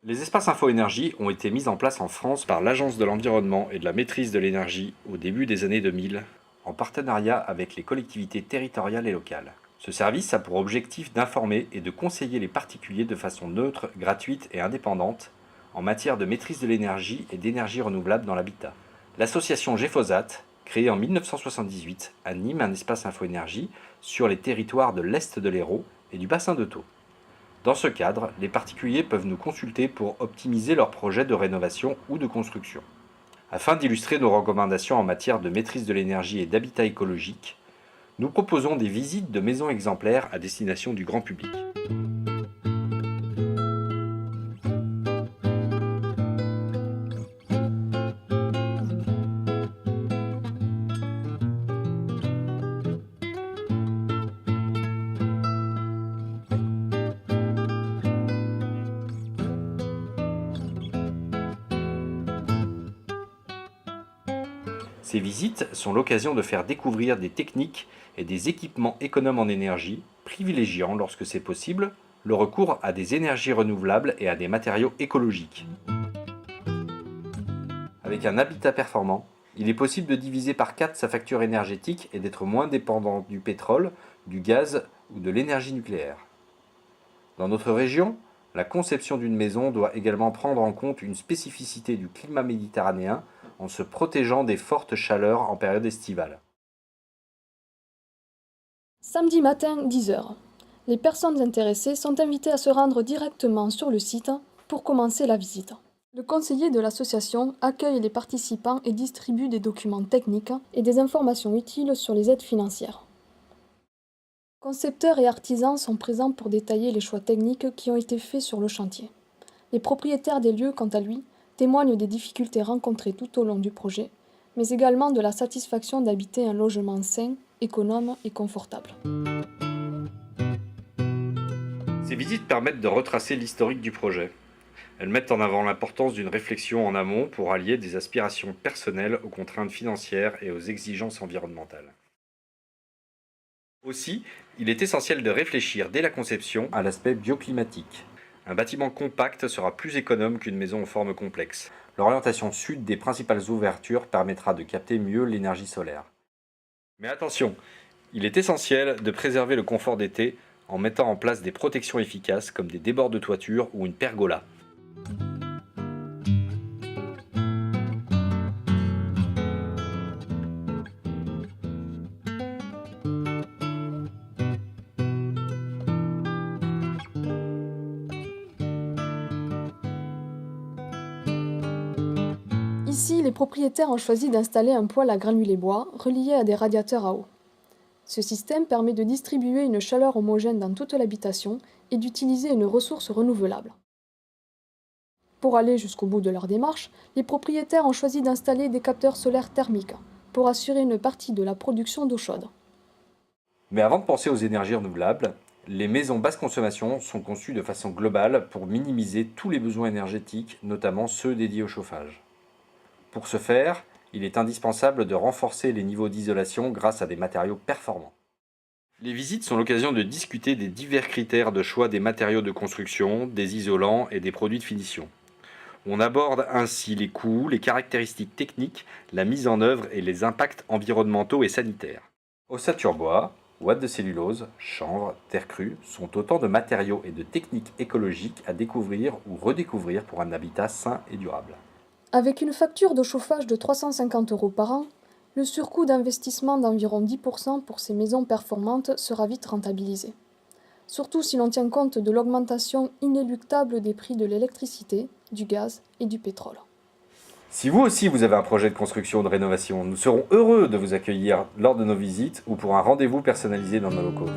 Les espaces info-énergie ont été mis en place en France par l'Agence de l'environnement et de la maîtrise de l'énergie au début des années 2000, en partenariat avec les collectivités territoriales et locales. Ce service a pour objectif d'informer et de conseiller les particuliers de façon neutre, gratuite et indépendante en matière de maîtrise de l'énergie et d'énergie renouvelable dans l'habitat. L'association Geffosat, créée en 1978, anime un espace info-énergie sur les territoires de l'Est de l'Hérault et du bassin de Thau. Dans ce cadre, les particuliers peuvent nous consulter pour optimiser leurs projets de rénovation ou de construction. Afin d'illustrer nos recommandations en matière de maîtrise de l'énergie et d'habitat écologique, nous proposons des visites de maisons exemplaires à destination du grand public. Ces visites sont l'occasion de faire découvrir des techniques et des équipements économes en énergie, privilégiant, lorsque c'est possible, le recours à des énergies renouvelables et à des matériaux écologiques. Avec un habitat performant, il est possible de diviser par 4 sa facture énergétique et d'être moins dépendant du pétrole, du gaz ou de l'énergie nucléaire. Dans notre région, la conception d'une maison doit également prendre en compte une spécificité du climat méditerranéen en se protégeant des fortes chaleurs en période estivale. Samedi matin, 10 heures. Les personnes intéressées sont invitées à se rendre directement sur le site pour commencer la visite. Le conseiller de l'association accueille les participants et distribue des documents techniques et des informations utiles sur les aides financières. Concepteurs et artisans sont présents pour détailler les choix techniques qui ont été faits sur le chantier. Les propriétaires des lieux, quant à lui, témoignent des difficultés rencontrées tout au long du projet, mais également de la satisfaction d'habiter un logement sain, économe et confortable. Ces visites permettent de retracer l'historique du projet. Elles mettent en avant l'importance d'une réflexion en amont pour allier des aspirations personnelles aux contraintes financières et aux exigences environnementales. Aussi, il est essentiel de réfléchir dès la conception à l'aspect bioclimatique. Un bâtiment compact sera plus économe qu'une maison en forme complexe. L'orientation sud des principales ouvertures permettra de capter mieux l'énergie solaire. Mais attention, il est essentiel de préserver le confort d'été en mettant en place des protections efficaces comme des débords de toiture ou une pergola. Ici, les propriétaires ont choisi d'installer un poêle à granulés bois relié à des radiateurs à eau. Ce système permet de distribuer une chaleur homogène dans toute l'habitation et d'utiliser une ressource renouvelable. Pour aller jusqu'au bout de leur démarche, les propriétaires ont choisi d'installer des capteurs solaires thermiques pour assurer une partie de la production d'eau chaude. Mais avant de penser aux énergies renouvelables, les maisons basse consommation sont conçues de façon globale pour minimiser tous les besoins énergétiques, notamment ceux dédiés au chauffage. Pour ce faire, il est indispensable de renforcer les niveaux d'isolation grâce à des matériaux performants. Les visites sont l'occasion de discuter des divers critères de choix des matériaux de construction, des isolants et des produits de finition. On aborde ainsi les coûts, les caractéristiques techniques, la mise en œuvre et les impacts environnementaux et sanitaires. Ossature bois, ouate de cellulose, chanvre, terre crue sont autant de matériaux et de techniques écologiques à découvrir ou redécouvrir pour un habitat sain et durable. Avec une facture de chauffage de 350 € par an, le surcoût d'investissement d'environ 10% pour ces maisons performantes sera vite rentabilisé. Surtout si l'on tient compte de l'augmentation inéluctable des prix de l'électricité, du gaz et du pétrole. Si vous aussi vous avez un projet de construction ou de rénovation, nous serons heureux de vous accueillir lors de nos visites ou pour un rendez-vous personnalisé dans nos locaux.